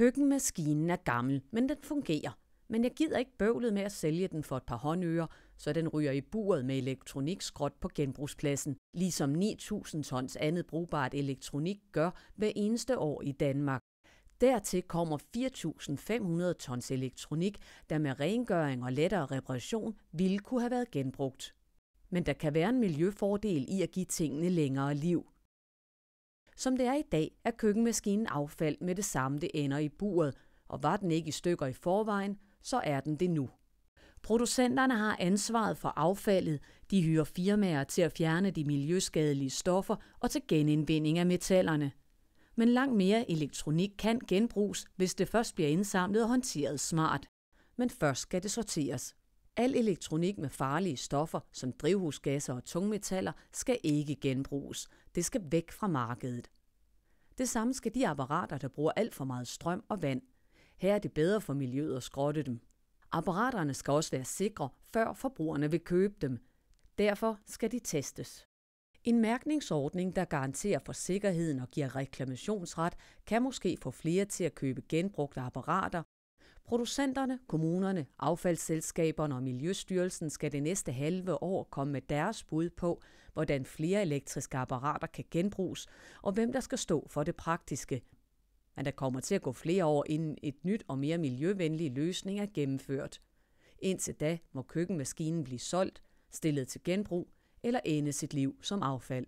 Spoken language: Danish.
Køkkenmaskinen er gammel, men den fungerer. Men jeg gider ikke bøvlet med at sælge den for et par håndører, så den ryger i buret med elektronikskrot på genbrugspladsen, ligesom 9.000 tons andet brugbart elektronik gør hver eneste år i Danmark. Dertil kommer 4.500 tons elektronik, der med rengøring og lettere reparation ville kunne have været genbrugt. Men der kan være en miljøfordel i at give tingene længere liv. Som det er i dag, er køkkenmaskinen affald med det samme, det ender i buret, og var den ikke i stykker i forvejen, så er den det nu. Producenterne har ansvaret for affaldet, de hyrer firmaer til at fjerne de miljøskadelige stoffer og til genindvinding af metallerne. Men langt mere elektronik kan genbruges, hvis det først bliver indsamlet og håndteret smart. Men først skal det sorteres. Al elektronik med farlige stoffer, som drivhusgasser og tungmetaller, skal ikke genbruges. Det skal væk fra markedet. Det samme skal de apparater, der bruger alt for meget strøm og vand. Her er det bedre for miljøet at skrotte dem. Apparaterne skal også være sikre, før forbrugerne vil købe dem. Derfor skal de testes. En mærkningsordning, der garanterer for sikkerheden og giver reklamationsret, kan måske få flere til at købe genbrugte apparater. Producenterne, kommunerne, affaldsselskaberne og Miljøstyrelsen skal det næste halve år komme med deres bud på, hvordan flere elektriske apparater kan genbruges, og hvem der skal stå for det praktiske. Men der kommer til at gå flere år, inden et nyt og mere miljøvenlig løsning er gennemført. Indtil da må køkkenmaskinen blive solgt, stillet til genbrug eller ende sit liv som affald.